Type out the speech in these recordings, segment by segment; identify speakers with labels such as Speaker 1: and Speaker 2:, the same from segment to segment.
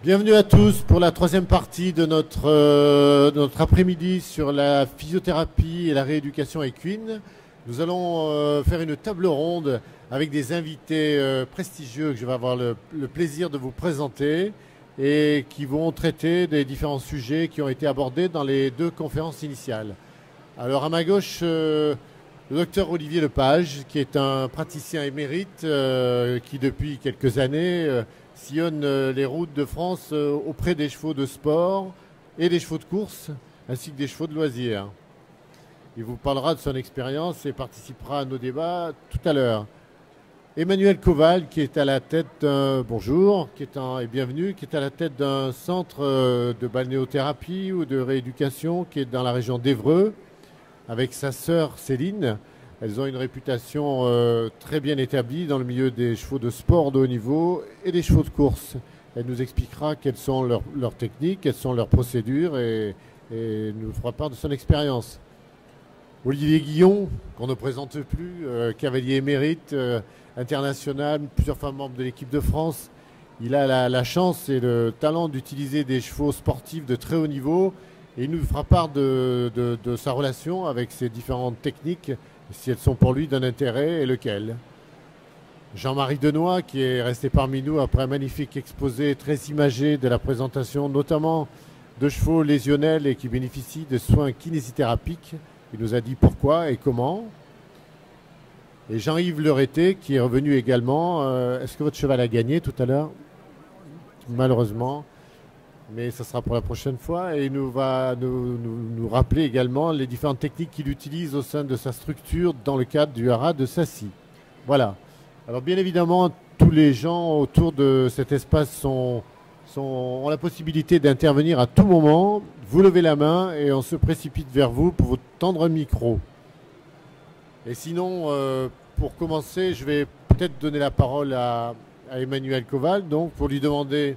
Speaker 1: Bienvenue à tous pour la troisième partie de notre après-midi sur la physiothérapie et la rééducation équine. Nous allons faire une table ronde avec des invités prestigieux que je vais avoir le plaisir de vous présenter et qui vont traiter des différents sujets qui ont été abordés dans les deux conférences initiales. Alors à ma gauche, le docteur Olivier Lepage, qui est un praticien émérite qui depuis quelques années sillonne les routes de France auprès des chevaux de sport et des chevaux de course, ainsi que des chevaux de loisirs. Il vous parlera de son expérience et participera à nos débats tout à l'heure. Emmanuel Koval, qui est à la tête bonjour, et bienvenue, qui est à la tête d'un centre de balnéothérapie ou de rééducation qui est dans la région d'Évreux, avec sa sœur Céline. Elles ont une réputation très bien établie dans le milieu des chevaux de sport de haut niveau et des chevaux de course. Elle nous expliquera quelles sont leurs techniques, quelles sont leurs procédures et nous fera part de son expérience. Olivier Guillon, qu'on ne présente plus, cavalier émérite, international, plusieurs fois membre de l'équipe de France. Il a la chance et le talent d'utiliser des chevaux sportifs de très haut niveau et il nous fera part de sa relation avec ces différentes techniques, si elles sont pour lui d'un intérêt et lequel. Jean-Marie Denoy, qui est resté parmi nous après un magnifique exposé très imagé de la présentation, notamment de chevaux lésionnels et qui bénéficient de soins kinésithérapiques. Il nous a dit pourquoi et comment. Et Jean-Yves Lereté, qui est revenu également. Est-ce que votre cheval a gagné tout à l'heure? Malheureusement. Mais ça sera pour la prochaine fois. Et il va nous rappeler également les différentes techniques qu'il utilise au sein de sa structure dans le cadre du haras de Sassy. Voilà. Alors bien évidemment, tous les gens autour de cet espace ont la possibilité d'intervenir à tout moment. Vous levez la main et on se précipite vers vous pour vous tendre un micro. Et sinon, pour commencer, je vais peut-être donner la parole à Emmanuel Koval, donc pour lui demander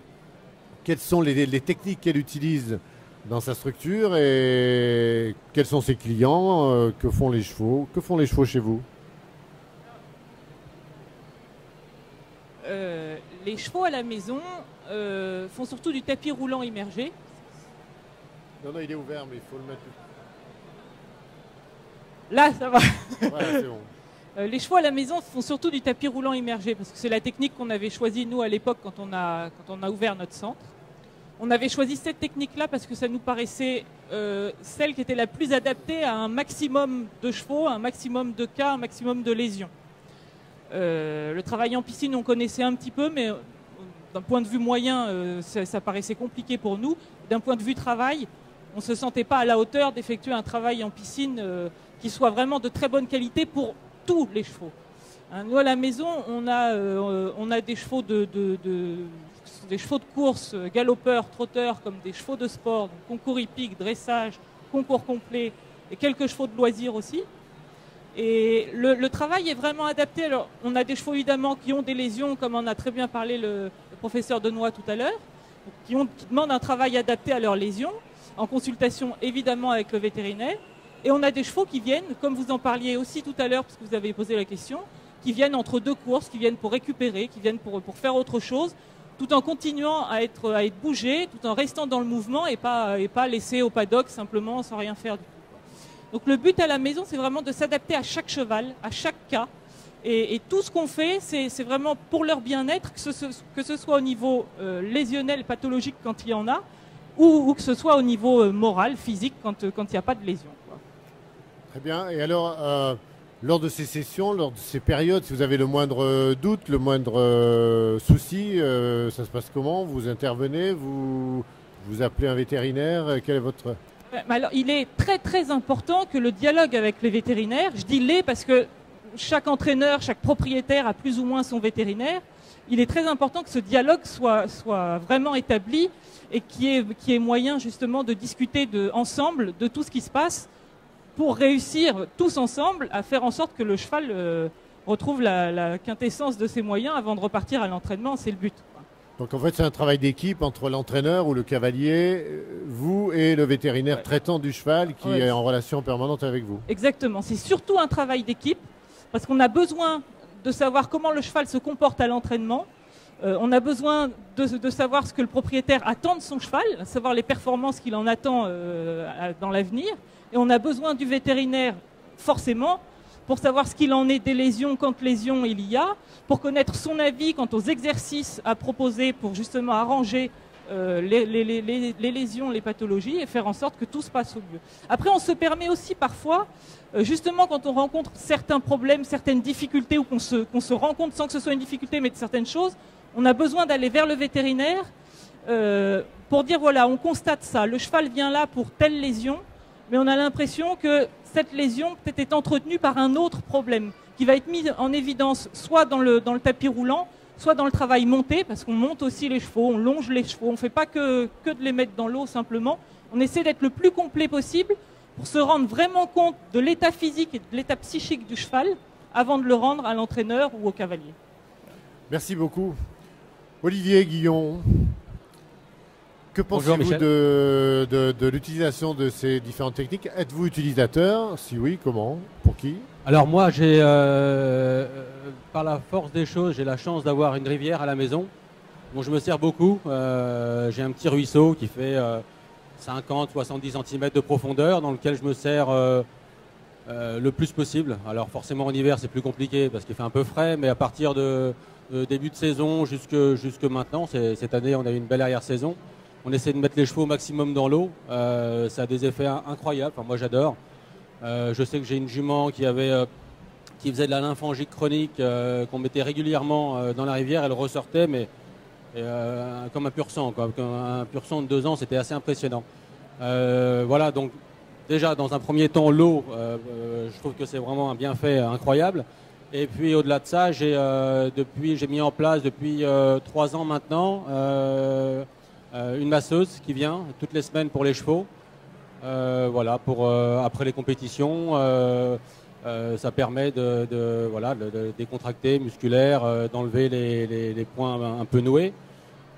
Speaker 1: quelles sont les techniques qu'elle utilise dans sa structure et quels sont ses clients, que font les chevaux chez vous?
Speaker 2: Les chevaux à la maison font surtout du tapis roulant immergé.
Speaker 1: Non, il est ouvert, mais il faut le mettre.
Speaker 2: Là, ça va.
Speaker 1: Voilà, c'est bon.
Speaker 2: Les chevaux à la maison font surtout du tapis roulant immergé, parce que c'est la technique qu'on avait choisie, nous, à l'époque, quand on a ouvert notre centre. On avait choisi cette technique-là parce que ça nous paraissait celle qui était la plus adaptée à un maximum de chevaux, un maximum de cas, un maximum de lésions. Le travail en piscine, on connaissait un petit peu, mais d'un point de vue moyen, ça paraissait compliqué pour nous. D'un point de vue travail, on ne se sentait pas à la hauteur d'effectuer un travail en piscine qui soit vraiment de très bonne qualité pour tous les chevaux. Hein, nous, à la maison, on a des chevaux des chevaux de course, galopeurs, trotteurs, comme des chevaux de sport, donc concours hippique, dressage, concours complet, et quelques chevaux de loisirs aussi. Et le travail est vraiment adapté. Alors, on a des chevaux évidemment qui ont des lésions, comme en a très bien parlé le professeur Denoy tout à l'heure, qui demandent un travail adapté à leurs lésions, en consultation évidemment avec le vétérinaire. Et on a des chevaux qui viennent, comme vous en parliez aussi tout à l'heure, parce que vous avez posé la question, qui viennent entre deux courses, qui viennent pour récupérer, qui viennent pour faire autre chose, tout en continuant à être bougé, tout en restant dans le mouvement et pas laissé au paddock simplement sans rien faire du tout. Donc le but à la maison, c'est vraiment de s'adapter à chaque cheval, à chaque cas. Et tout ce qu'on fait, c'est vraiment pour leur bien-être, que ce soit au niveau lésionnel, pathologique quand il y en a, ou que ce soit au niveau moral, physique, quand il n'y a pas de lésion. Quoi.
Speaker 1: Très bien. Et alors, lors de ces sessions, lors de ces périodes, si vous avez le moindre doute, le moindre souci, ça se passe comment? Vous intervenez, vous appelez un vétérinaire? Quel est votre...
Speaker 2: Alors, il est très très important que le dialogue avec les vétérinaires, je dis les parce que chaque entraîneur, chaque propriétaire a plus ou moins son vétérinaire, il est très important que ce dialogue soit vraiment établi et qu'il y ait moyen justement de discuter ensemble de tout ce qui se passe pour réussir tous ensemble à faire en sorte que le cheval retrouve la quintessence de ses moyens avant de repartir à l'entraînement, c'est le but.
Speaker 1: Donc en fait c'est un travail d'équipe entre l'entraîneur ou le cavalier, vous et le vétérinaire traitant du cheval qui est en relation permanente avec vous.
Speaker 2: Exactement, c'est surtout un travail d'équipe parce qu'on a besoin de savoir comment le cheval se comporte à l'entraînement On a besoin de savoir ce que le propriétaire attend de son cheval, savoir les performances qu'il en attend dans l'avenir. Et on a besoin du vétérinaire, forcément, pour savoir ce qu'il en est des lésions, quand lésions il y a, pour connaître son avis quant aux exercices à proposer pour justement arranger les lésions, les pathologies et faire en sorte que tout se passe au mieux. Après, on se permet aussi parfois, justement quand on rencontre certains problèmes, certaines difficultés ou qu'on se rend compte sans que ce soit une difficulté mais de certaines choses, on a besoin d'aller vers le vétérinaire pour dire voilà, on constate ça, le cheval vient là pour telle lésion, mais on a l'impression que cette lésion peut-être est entretenue par un autre problème qui va être mis en évidence soit dans le tapis roulant, soit dans le travail monté, parce qu'on monte aussi les chevaux, on longe les chevaux, on ne fait pas que de les mettre dans l'eau simplement. On essaie d'être le plus complet possible pour se rendre vraiment compte de l'état physique et de l'état psychique du cheval avant de le rendre à l'entraîneur ou au cavalier.
Speaker 1: Merci beaucoup. Olivier Guillon, que pensez-vous de l'utilisation de ces différentes techniques? Êtes-vous utilisateur? Si oui, comment? Pour qui?
Speaker 3: Alors moi, par la force des choses, j'ai la chance d'avoir une rivière à la maison dont je me sers beaucoup. J'ai un petit ruisseau qui fait 50-70 cm de profondeur dans lequel je me sers le plus possible. Alors forcément en hiver c'est plus compliqué parce qu'il fait un peu frais, mais à partir de début de saison jusque maintenant, cette année on a eu une belle arrière-saison. On essaie de mettre les chevaux au maximum dans l'eau. Ça a des effets incroyables. Enfin, moi j'adore. Je sais que j'ai une jument qui faisait de la lymphangite chronique qu'on mettait régulièrement dans la rivière. Elle ressortait, mais comme un pur sang, quoi. Comme un pur sang de 2 ans, c'était assez impressionnant. Voilà, donc déjà dans un premier temps, l'eau, je trouve que c'est vraiment un bienfait incroyable. Et puis au-delà de ça, j'ai mis en place depuis 3 ans maintenant une masseuse qui vient toutes les semaines pour les chevaux. Voilà, pour après les compétitions, ça permet de décontracter musculaire, d'enlever les points un peu noués.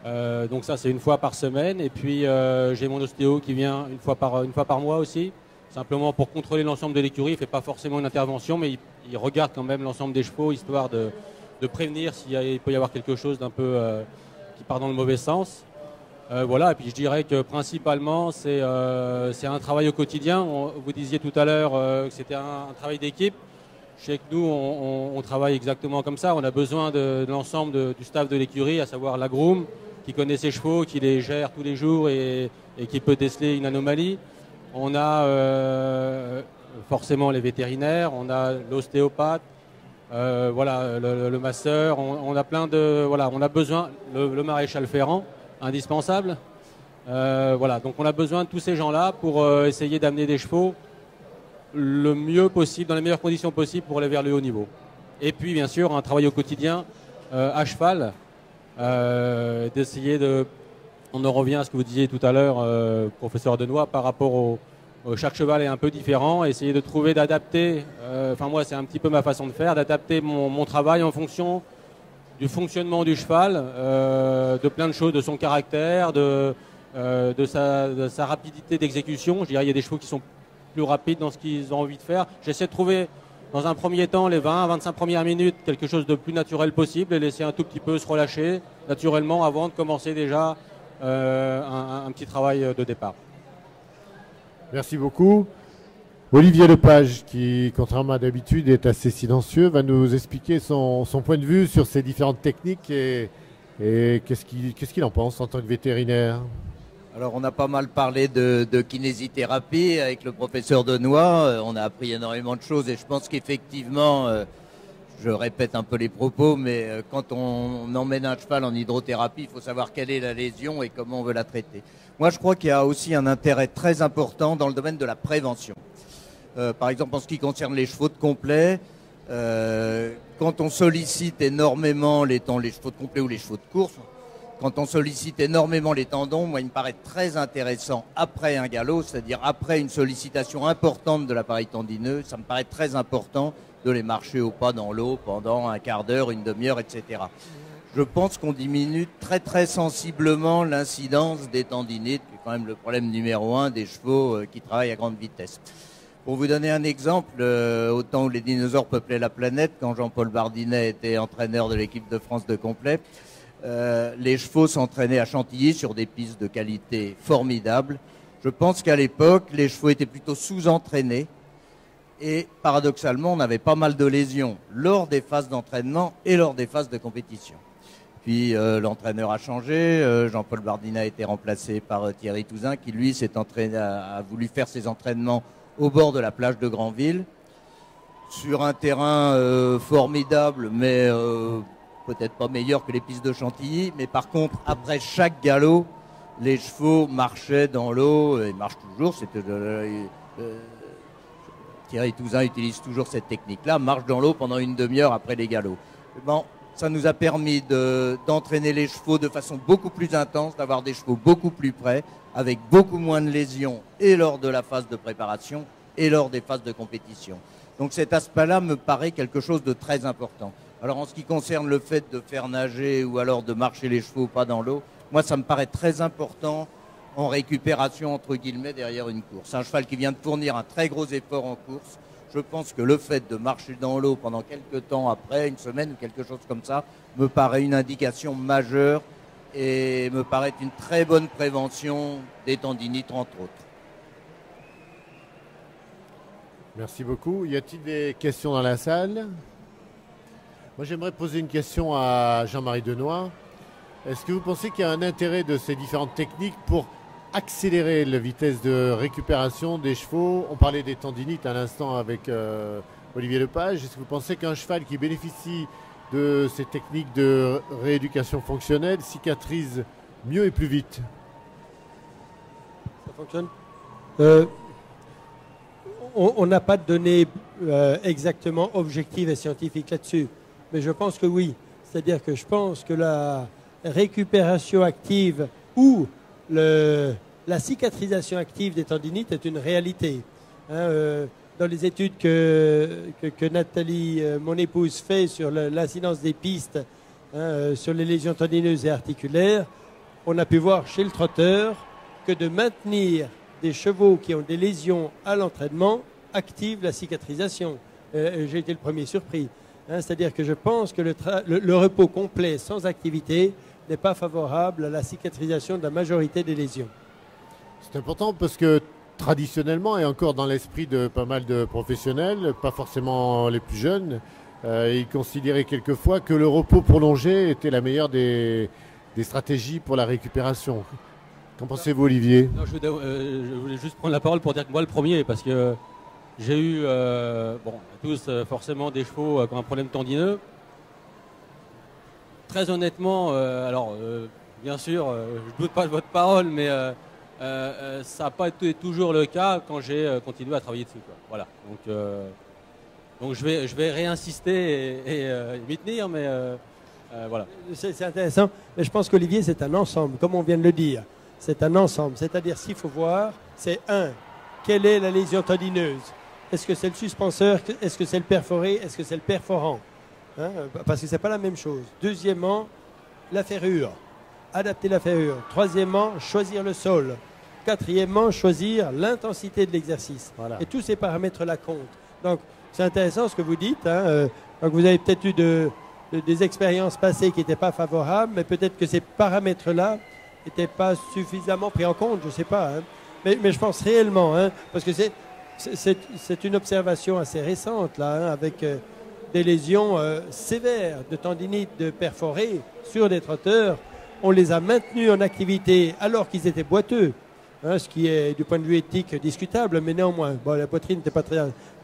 Speaker 3: Donc ça c'est une fois par semaine. Et puis j'ai mon ostéo qui vient une fois par mois aussi, simplement pour contrôler l'ensemble de l'écurie. Il ne fait pas forcément une intervention, mais il regarde quand même l'ensemble des chevaux, histoire de prévenir s'il peut y avoir quelque chose d'un peu qui part dans le mauvais sens. Voilà, et puis je dirais que principalement c'est un travail au quotidien. Vous disiez tout à l'heure que c'était un travail d'équipe. Je sais que nous on travaille exactement comme ça. On a besoin de l'ensemble du staff de l'écurie, à savoir la groom qui connaît ses chevaux, qui les gère tous les jours et qui peut déceler une anomalie. On a forcément les vétérinaires, on a l'ostéopathe, voilà, le masseur. On a plein de on a besoin le maréchal ferrant. Indispensable. Voilà, donc on a besoin de tous ces gens-là pour essayer d'amener des chevaux le mieux possible, dans les meilleures conditions possibles pour aller vers le haut niveau. Et puis bien sûr un travail au quotidien à cheval, d'essayer de... On en revient à ce que vous disiez tout à l'heure, professeur Denoy, par rapport chaque cheval est un peu différent, essayer de trouver, d'adapter, enfin moi c'est un petit peu ma façon de faire, d'adapter mon travail en fonction du fonctionnement du cheval, de plein de choses, de son caractère, de sa rapidité d'exécution. Je dirais il y a des chevaux qui sont plus rapides dans ce qu'ils ont envie de faire. J'essaie de trouver dans un premier temps les 20-25 premières minutes quelque chose de plus naturel possible et laisser un tout petit peu se relâcher naturellement avant de commencer déjà un petit travail de départ.
Speaker 1: Merci beaucoup. Olivier Lepage, qui, contrairement à d'habitude, est assez silencieux, va nous expliquer son point de vue sur ces différentes techniques et qu'est-ce qu'il en pense en tant que vétérinaire.
Speaker 4: Alors, on a pas mal parlé de kinésithérapie avec le professeur Denoy. On a appris énormément de choses et je pense qu'effectivement, je répète un peu les propos, mais quand on emmène un cheval en hydrothérapie, il faut savoir quelle est la lésion et comment on veut la traiter. Moi, je crois qu'il y a aussi un intérêt très important dans le domaine de la prévention. Par exemple, en ce qui concerne les chevaux de complet, quand on sollicite énormément les chevaux de complet ou les chevaux de course, quand on sollicite énormément les tendons, moi, il me paraît très intéressant après un galop, c'est-à-dire après une sollicitation importante de l'appareil tendineux, ça me paraît très important de les marcher au pas dans l'eau pendant un quart d'heure, une demi-heure, etc. Je pense qu'on diminue très très sensiblement l'incidence des tendinites, qui est quand même le problème numéro 1 des chevaux qui travaillent à grande vitesse. Pour vous donner un exemple, au temps où les dinosaures peuplaient la planète, quand Jean-Paul Bardinet était entraîneur de l'équipe de France de complet, les chevaux s'entraînaient à Chantilly sur des pistes de qualité formidable. Je pense qu'à l'époque, les chevaux étaient plutôt sous-entraînés et paradoxalement, on avait pas mal de lésions lors des phases d'entraînement et lors des phases de compétition. Puis l'entraîneur a changé, Jean-Paul Bardina a été remplacé par Thierry Touzin qui lui a voulu faire ses entraînements au bord de la plage de Granville sur un terrain formidable mais peut-être pas meilleur que les pistes de Chantilly, mais par contre après chaque galop les chevaux marchaient dans l'eau et marchent toujours. Thierry Touzin utilise toujours cette technique-là, marche dans l'eau pendant une demi-heure après les galops. Bon, ça nous a permis d'entraîner les chevaux de façon beaucoup plus intense, d'avoir des chevaux beaucoup plus près, avec beaucoup moins de lésions, et lors de la phase de préparation, et lors des phases de compétition. Donc cet aspect-là me paraît quelque chose de très important. Alors en ce qui concerne le fait de faire nager ou alors de marcher les chevaux pas dans l'eau, moi ça me paraît très important en récupération entre guillemets derrière une course. Un cheval qui vient de fournir un très gros effort en course, je pense que le fait de marcher dans l'eau pendant quelques temps après, une semaine ou quelque chose comme ça, me paraît une indication majeure et me paraît une très bonne prévention des tendinites entre autres.
Speaker 1: Merci beaucoup. Y a-t-il des questions dans la salle? Moi, j'aimerais poser une question à Jean-Marie Denoy. Est-ce que vous pensez qu'il y a un intérêt de ces différentes techniques pour accélérer la vitesse de récupération des chevaux? On parlait des tendinites à l'instant avec Olivier Lepage. Est-ce que vous pensez qu'un cheval qui bénéficie de ces techniques de rééducation fonctionnelle cicatrise mieux et plus vite?
Speaker 5: Ça fonctionne. On n'a pas de données exactement objectives et scientifiques là-dessus, mais je pense que oui. C'est-à-dire que je pense que la récupération active ou la cicatrisation active des tendinites est une réalité. Dans les études que Nathalie, mon épouse, fait sur l'incidence des pistes sur les lésions tendineuses et articulaires, on a pu voir chez le trotteur que de maintenir des chevaux qui ont des lésions à l'entraînement active la cicatrisation. J'ai été le premier surpris. C'est-à-dire que je pense que le repos complet sans activité n'est pas favorable à la cicatrisation de la majorité des lésions.
Speaker 1: C'est important parce que traditionnellement, et encore dans l'esprit de pas mal de professionnels, pas forcément les plus jeunes, ils considéraient quelquefois que le repos prolongé était la meilleure des stratégies pour la récupération. Qu'en pensez-vous, Olivier?
Speaker 3: Non, je voulais juste prendre la parole pour dire que moi le premier, parce que j'ai eu, tous forcément des chevaux qui ont un problème tendineux. Très honnêtement, bien sûr, je ne doute pas de votre parole, mais ça n'a pas été toujours le cas quand j'ai continué à travailler dessus, quoi. Voilà. Donc je vais réinsister et m'y tenir, mais voilà.
Speaker 5: C'est intéressant, mais je pense qu'Olivier, c'est un ensemble, comme on vient de le dire. C'est un ensemble, c'est-à-dire s'il faut voir, c'est quelle est la lésion tendineuse? Est-ce que c'est le suspenseur? Est-ce que c'est le perforé? Est-ce que c'est le perforant? Parce que ce n'est pas la même chose. Deuxièmement, la ferrure. Adapter la ferrure. Troisièmement, choisir le sol. Quatrièmement, choisir l'intensité de l'exercice. Voilà. Et tous ces paramètres-là comptent. Donc, c'est intéressant ce que vous dites. Donc, vous avez peut-être eu des expériences passées qui n'étaient pas favorables, mais peut-être que ces paramètres-là n'étaient pas suffisamment pris en compte, je ne sais pas. Mais je pense réellement, parce que c'est une observation assez récente, là, avec des lésions sévères de tendinite, de perforés sur des trotteurs. On les a maintenus en activité alors qu'ils étaient boiteux, ce qui est du point de vue éthique discutable, mais néanmoins, la poitrine n'était pas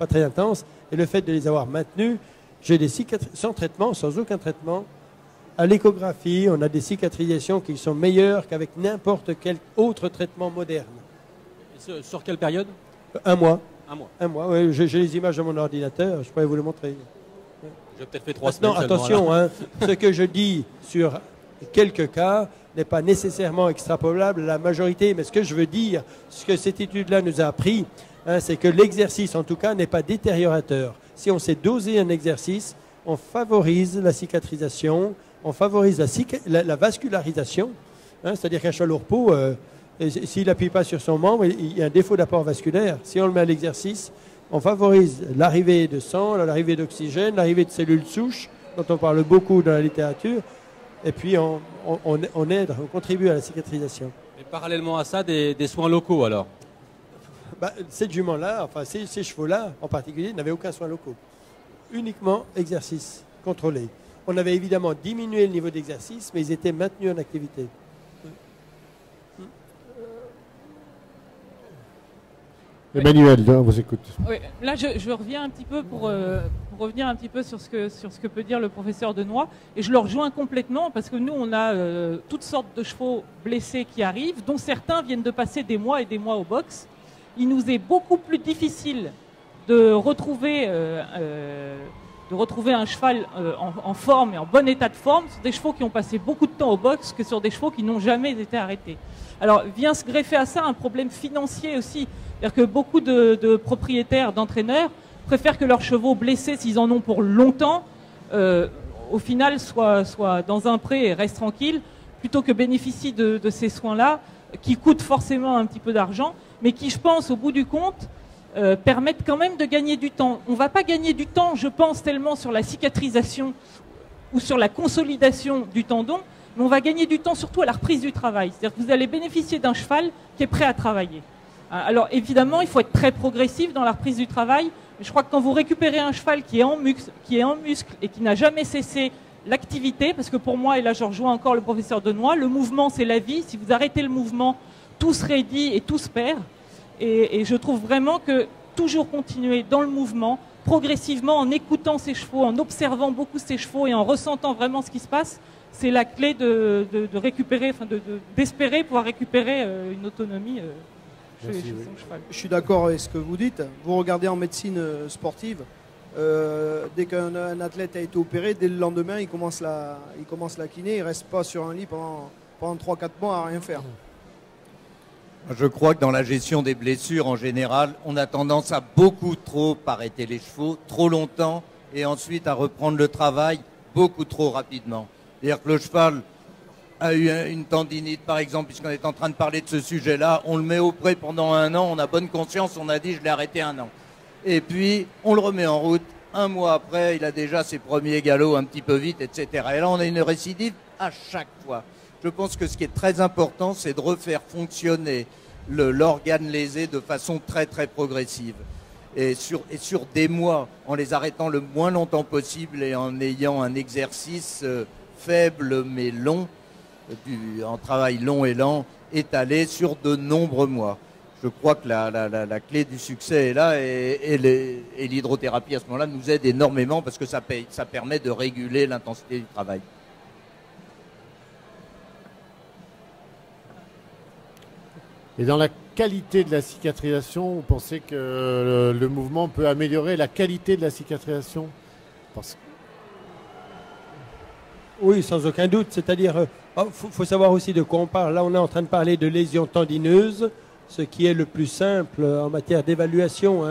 Speaker 5: très intense. Et le fait de les avoir maintenus, j'ai des cicatrices sans traitement, sans aucun traitement. À l'échographie, on a des cicatrisations qui sont meilleures qu'avec n'importe quel autre traitement moderne.
Speaker 3: Sur quelle période?
Speaker 5: Un mois.
Speaker 3: Un mois,
Speaker 5: oui. J'ai les images de mon ordinateur, je pourrais vous le montrer.
Speaker 3: J'ai peut-être fait 3 semaines.
Speaker 5: Non, attention, ce que je dis sur quelques cas n'est pas nécessairement extrapolable à la majorité, mais ce que je veux dire, ce que cette étude-là nous a appris, c'est que l'exercice, en tout cas, n'est pas détériorateur. Si on sait doser un exercice, on favorise la cicatrisation, on favorise la vascularisation, c'est-à-dire qu'un cheval au repos, s'il n'appuie pas sur son membre, il y a un défaut d'apport vasculaire. Si on le met à l'exercice, on favorise l'arrivée de sang, l'arrivée d'oxygène, l'arrivée de cellules souches, dont on parle beaucoup dans la littérature, et puis on aide, on contribue à la cicatrisation.
Speaker 3: Et parallèlement à ça, des soins locaux alors?
Speaker 5: Cette jument-là, enfin ces chevaux-là en particulier, n'avaient aucun soin locaux. Uniquement exercice contrôlé. On avait évidemment diminué le niveau d'exercice, mais ils étaient maintenus en activité.
Speaker 1: Emmanuel, on vous écoute.
Speaker 2: Oui, là, je reviens un petit peu pour revenir un petit peu sur ce que peut dire le professeur Denoy. Et je le rejoins complètement parce que nous, on a toutes sortes de chevaux blessés qui arrivent, dont certains viennent de passer des mois et des mois au box. Il nous est beaucoup plus difficile de retrouver un cheval en forme et en bon état de forme sur des chevaux qui ont passé beaucoup de temps au box que sur des chevaux qui n'ont jamais été arrêtés. Alors, vient se greffer à ça un problème financier aussi. C'est-à-dire que beaucoup de propriétaires, d'entraîneurs, préfèrent que leurs chevaux blessés, s'ils en ont pour longtemps, au final, soient dans un pré et restent tranquilles, plutôt que bénéficient de ces soins-là, qui coûtent forcément un petit peu d'argent, mais qui, je pense, au bout du compte, permettent quand même de gagner du temps. On ne va pas gagner du temps, je pense, tellement sur la cicatrisation ou sur la consolidation du tendon, mais on va gagner du temps surtout à la reprise du travail. C'est-à-dire que vous allez bénéficier d'un cheval qui est prêt à travailler. Alors évidemment, il faut être très progressif dans la reprise du travail, mais je crois que quand vous récupérez un cheval qui est en muscle et qui n'a jamais cessé l'activité, parce que pour moi, et là je rejoins encore le professeur Denoy, le mouvement c'est la vie. Si vous arrêtez le mouvement, tout se raidit et tout se perd. Et je trouve vraiment que toujours continuer dans le mouvement, progressivement, en écoutant ses chevaux, en observant beaucoup ses chevaux et en ressentant vraiment ce qui se passe, c'est la clé de récupérer, enfin d'espérer pouvoir récupérer une autonomie chez son cheval.
Speaker 6: Je suis d'accord avec ce que vous dites. Vous regardez en médecine sportive, dès qu'un athlète a été opéré, dès le lendemain, il commence la kiné, il ne reste pas sur un lit pendant 3-4 mois à rien faire.
Speaker 4: Je crois que dans la gestion des blessures, en général, on a tendance à beaucoup trop arrêter les chevaux, trop longtemps, et ensuite à reprendre le travail beaucoup trop rapidement. C'est-à-dire que le cheval a eu une tendinite, par exemple, puisqu'on est en train de parler de ce sujet-là, on le met au pré pendant 1 an, on a bonne conscience, on a dit je l'ai arrêté 1 an. Et puis, on le remet en route, 1 mois après, il a déjà ses premiers galops un petit peu vite, etc. Et là, on a une récidive à chaque fois. Je pense que ce qui est très important, c'est de refaire fonctionner l'organe lésé de façon très très progressive. Et sur des mois, en les arrêtant le moins longtemps possible et en ayant un exercice faible mais long, en travail long et lent, étalé sur de nombreux mois. Je crois que la clé du succès est là et l'hydrothérapie à ce moment-là nous aide énormément parce que ça permet de réguler l'intensité du travail.
Speaker 1: Et dans la qualité de la cicatrisation, vous pensez que le mouvement peut améliorer la qualité de la cicatrisation?
Speaker 5: Oui, sans aucun doute. C'est-à-dire, faut savoir aussi de quoi on parle. Là, on est en train de parler de lésions tendineuses, ce qui est le plus simple en matière d'évaluation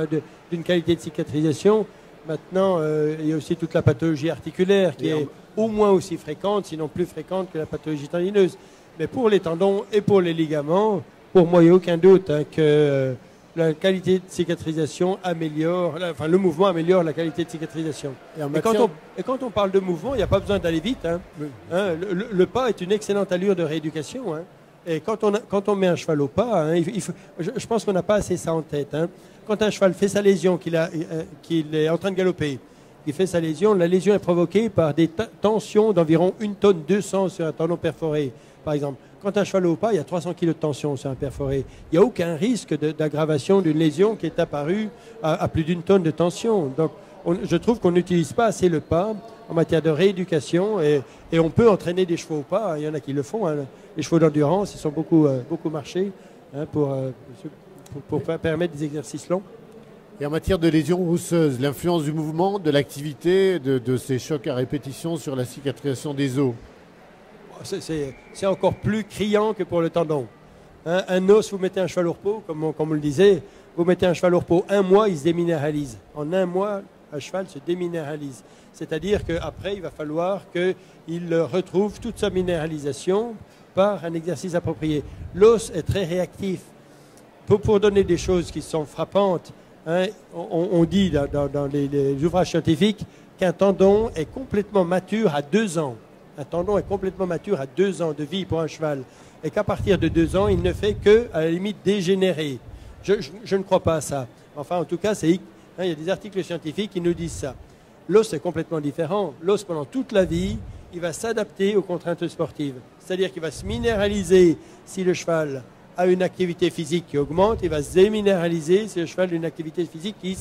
Speaker 5: d'une qualité de cicatrisation. Maintenant, il y a aussi toute la pathologie articulaire qui est au moins aussi fréquente, sinon plus fréquente que la pathologie tendineuse. Mais pour les tendons et pour les ligaments, pour moi, il n'y a aucun doute que la qualité de cicatrisation améliore, enfin le mouvement améliore la qualité de cicatrisation. Et quand on parle de mouvement, il n'y a pas besoin d'aller vite. Le pas est une excellente allure de rééducation. Et quand on met un cheval au pas, je pense qu'on n'a pas assez ça en tête. Quand un cheval fait sa lésion, qu'il est en train de galoper, il fait sa lésion, la lésion est provoquée par des tensions d'environ 1,2 tonne sur un tendon perforé, par exemple. Quand un cheval au pas, il y a 300 kg de tension sur un perforé. Il n'y a aucun risque d'aggravation d'une lésion qui est apparue à plus d'1 tonne de tension. Donc, je trouve qu'on n'utilise pas assez le pas en matière de rééducation et on peut entraîner des chevaux au pas. Il y en a qui le font. Les chevaux d'endurance, ils sont beaucoup marchés pour permettre des exercices longs.
Speaker 1: Et en matière de lésions rousseuses, l'influence du mouvement, de l'activité, de ces chocs à répétition sur la cicatrisation des os?
Speaker 5: C'est encore plus criant que pour le tendon. Un os, vous mettez un cheval au repos, comme on le disait, vous mettez un cheval au repos 1 mois, il se déminéralise. En 1 mois, un cheval se déminéralise. C'est-à-dire qu'après, il va falloir qu'il retrouve toute sa minéralisation par un exercice approprié. L'os est très réactif. Pour donner des choses qui sont frappantes, on dit dans les ouvrages scientifiques qu'un tendon est complètement mature à 2 ans. Un tendon est complètement mature à 2 ans de vie pour un cheval. Et qu'à partir de 2 ans, il ne fait que, à la limite, dégénérer. Je ne crois pas à ça. Enfin, en tout cas, il y a des articles scientifiques qui nous disent ça. L'os est complètement différent. L'os, pendant toute la vie, il va s'adapter aux contraintes sportives. C'est-à-dire qu'il va se minéraliser si le cheval a une activité physique qui augmente, il va se déminéraliser si le cheval a une activité physique qui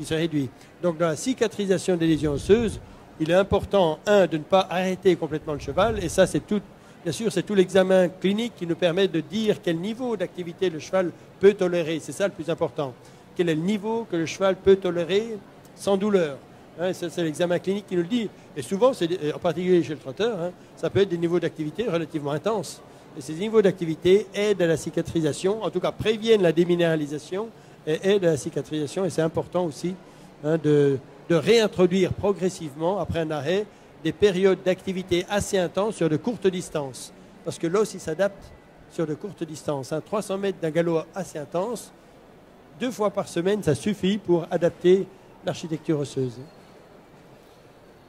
Speaker 5: se réduit. Donc, dans la cicatrisation des lésions osseuses, il est important, de ne pas arrêter complètement le cheval. Et ça, c'est tout, bien sûr, c'est tout l'examen clinique qui nous permet de dire quel niveau d'activité le cheval peut tolérer. C'est ça le plus important. Quel est le niveau que le cheval peut tolérer sans douleur. C'est l'examen clinique qui nous le dit. Et souvent, en particulier chez le trotteur, ça peut être des niveaux d'activité relativement intenses. Et ces niveaux d'activité aident à la cicatrisation, en tout cas préviennent la déminéralisation et aident à la cicatrisation. Et c'est important aussi de réintroduire progressivement, après un arrêt, des périodes d'activité assez intenses sur de courtes distances. Parce que l'os, il s'adapte sur de courtes distances. 300 mètres d'un galop assez intense, 2 fois par semaine, ça suffit pour adapter l'architecture osseuse.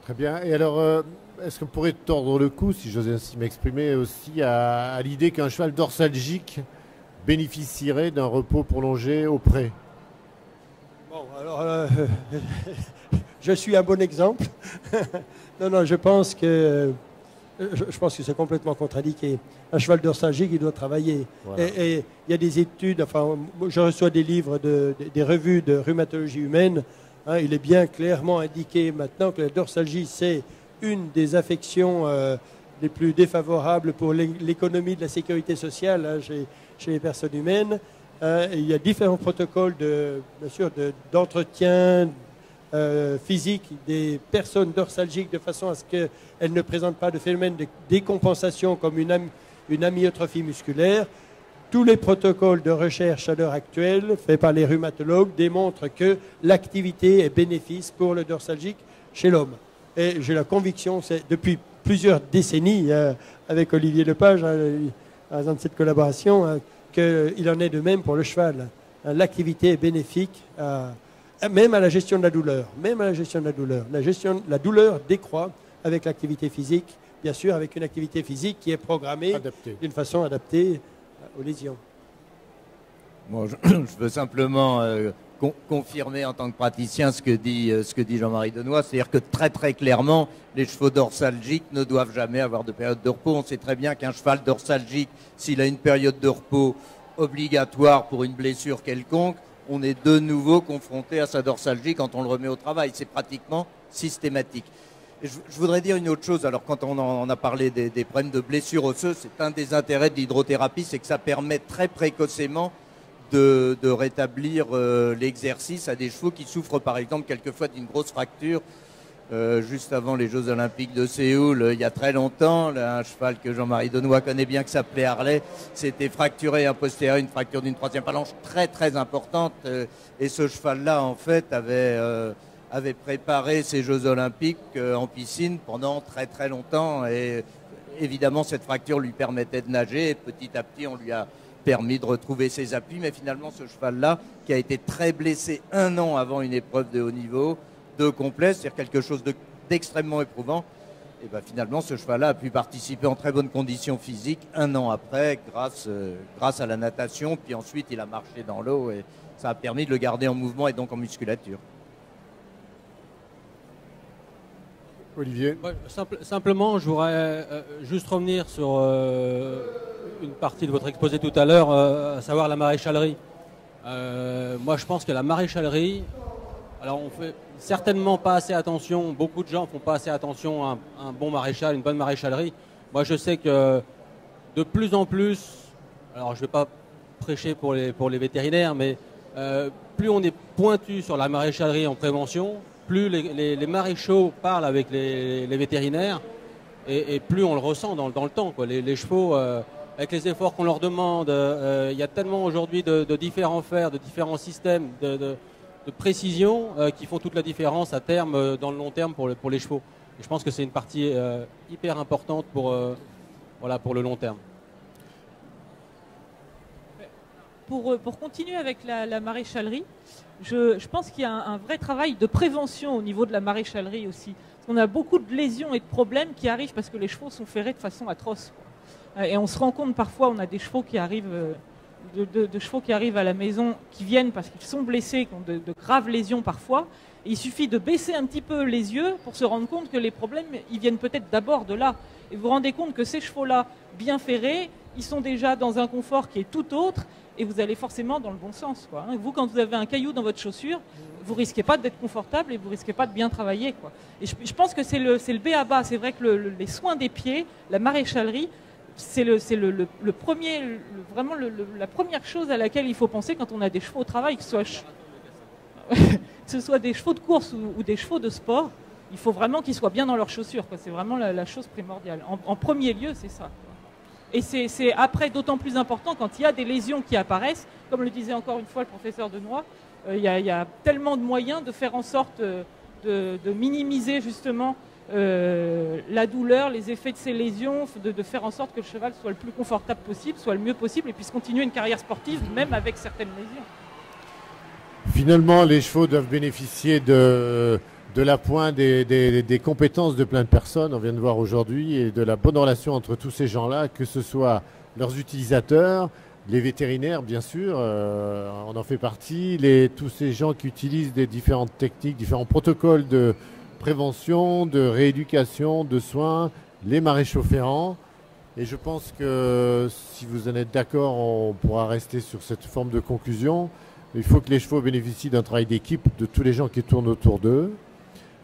Speaker 1: Très bien. Et alors, est-ce qu'on pourrait tordre le cou, si j'ose ainsi m'exprimer, aussi à l'idée qu'un cheval dorsalgique bénéficierait d'un repos prolongé au pré?
Speaker 5: Bon, alors, je suis un bon exemple. Non, je pense que c'est complètement contre-indiqué. Un cheval dorsalgique, il doit travailler. Voilà. Et il y a des études, enfin, je reçois des livres, des revues de rhumatologie humaine. Il est bien clairement indiqué maintenant que la dorsalgie, c'est une des affections les plus défavorables pour l'économie de la sécurité sociale chez les personnes humaines. Il y a différents protocoles d'entretien physique des personnes dorsalgiques de façon à ce qu'elles ne présentent pas de phénomène de décompensation comme une amyotrophie musculaire. Tous les protocoles de recherche à l'heure actuelle faits par les rhumatologues démontrent que l'activité est bénéfique pour le dorsalgique chez l'homme. Et j'ai la conviction, c'est depuis plusieurs décennies, avec Olivier Lepage, dans cette collaboration, qu'il en est de même pour le cheval. L'activité est bénéfique, même à la gestion de la douleur. La douleur décroît avec l'activité physique, bien sûr, avec une activité physique qui est programmée d'une façon adaptée aux lésions.
Speaker 4: Bon, je veux simplement confirmer en tant que praticien ce que dit Jean-Marie Denoy, c'est-à-dire que très très clairement, les chevaux dorsalgiques ne doivent jamais avoir de période de repos. On sait très bien qu'un cheval dorsalgique, s'il a une période de repos obligatoire pour une blessure quelconque, on est de nouveau confronté à sa dorsalgie quand on le remet au travail. C'est pratiquement systématique. Et je voudrais dire une autre chose. Alors, quand on a parlé des problèmes de blessures osseuses, c'est un des intérêts de l'hydrothérapie, c'est que ça permet très précocement de rétablir l'exercice à des chevaux qui souffrent, par exemple, quelquefois d'une grosse fracture. Juste avant les Jeux Olympiques de Séoul, il y a très longtemps, là, un cheval que Jean-Marie Denoy connaît bien, qui s'appelait Harley, s'était fracturé un postérieur, une fracture d'une 3e phalange très très importante. Et ce cheval-là, en fait, avait préparé ces Jeux Olympiques en piscine pendant très très longtemps. Et évidemment, cette fracture lui permettait de nager. Et petit à petit, on lui a permis de retrouver ses appuis. Mais finalement, ce cheval-là, qui a été très blessé 1 an avant une épreuve de haut niveau, complet, c'est-à-dire quelque chose d'extrêmement éprouvant, et ben finalement ce cheval-là a pu participer en très bonnes conditions physiques 1 an après grâce à la natation, puis ensuite il a marché dans l'eau et ça a permis de le garder en mouvement et donc en musculature.
Speaker 1: Olivier,
Speaker 3: ouais, simplement je voudrais juste revenir sur une partie de votre exposé tout à l'heure, à savoir la maréchalerie. Moi je pense que la maréchalerie, alors on fait certainement pas assez attention, beaucoup de gens font pas assez attention à un bon maréchal, une bonne maréchalerie. Moi je sais que de plus en plus, alors je vais pas prêcher pour les vétérinaires, mais plus on est pointu sur la maréchalerie en prévention, plus les maréchaux parlent avec les vétérinaires et plus on le ressent dans le temps, quoi. Les chevaux, avec les efforts qu'on leur demande, il y a tellement aujourd'hui de différents fers, de différents systèmes de précision qui font toute la différence à terme, dans le long terme pour les chevaux. Et je pense que c'est une partie hyper importante pour le long terme.
Speaker 2: Pour continuer avec la maréchalerie, je pense qu'il y a un vrai travail de prévention au niveau de la maréchalerie aussi. qu'on a beaucoup de lésions et de problèmes qui arrivent parce que les chevaux sont ferrés de façon atroce, quoi. Et on se rend compte parfois, on a des chevaux qui arrivent, de chevaux qui arrivent à la maison, qui viennent parce qu'ils sont blessés, qui ont de graves lésions parfois. Et il suffit de baisser un petit peu les yeux pour se rendre compte que les problèmes, ils viennent peut-être d'abord de là. Et vous vous rendez compte que ces chevaux-là, bien ferrés, ils sont déjà dans un confort qui est tout autre, et vous allez forcément dans le bon sens, quoi. Vous, quand vous avez un caillou dans votre chaussure, vous risquez pas d'être confortable et vous risquez pas de bien travailler, quoi. Et je pense que c'est le b.a.-ba. C'est vrai que les soins des pieds, la maréchalerie, c'est le premier, vraiment la première chose à laquelle il faut penser quand on a des chevaux au travail, que ce soit des chevaux de course ou des chevaux de sport. Il faut vraiment qu'ils soient bien dans leurs chaussures, quoi. C'est vraiment la chose primordiale. En premier lieu, c'est ça, quoi. Et c'est après d'autant plus important quand il y a des lésions qui apparaissent. Comme le disait encore une fois le professeur Denoy, il y a tellement de moyens de faire en sorte de minimiser justement la douleur, les effets de ces lésions, de faire en sorte que le cheval soit le plus confortable possible, soit le mieux possible et puisse continuer une carrière sportive même avec certaines lésions.
Speaker 1: Finalement, les chevaux doivent bénéficier de l'appoint des compétences de plein de personnes, on vient de voir aujourd'hui, et de la bonne relation entre tous ces gens-là, que ce soit leurs utilisateurs, les vétérinaires, bien sûr, on en fait partie, tous ces gens qui utilisent des différentes techniques, différents protocoles de prévention, de rééducation, de soins, les maréchaux ferrants. Et je pense que si vous en êtes d'accord, on pourra rester sur cette forme de conclusion. Il faut que les chevaux bénéficient d'un travail d'équipe de tous les gens qui tournent autour d'eux.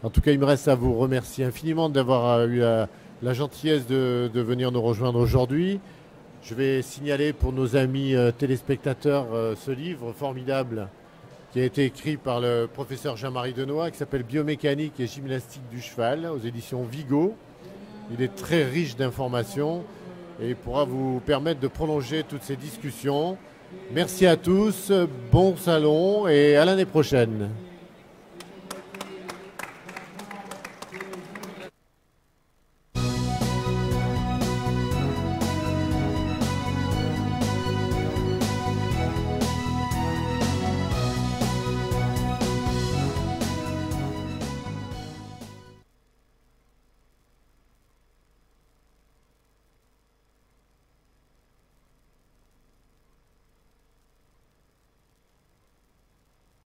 Speaker 1: En tout cas, il me reste à vous remercier infiniment d'avoir eu la gentillesse de venir nous rejoindre aujourd'hui. Je vais signaler pour nos amis téléspectateurs ce livre formidable qui a été écrit par le professeur Jean-Marie Denoy, qui s'appelle Biomécanique et gymnastique du cheval, aux éditions Vigo. Il est très riche d'informations et pourra vous permettre de prolonger toutes ces discussions. Merci à tous, bon salon et à l'année prochaine.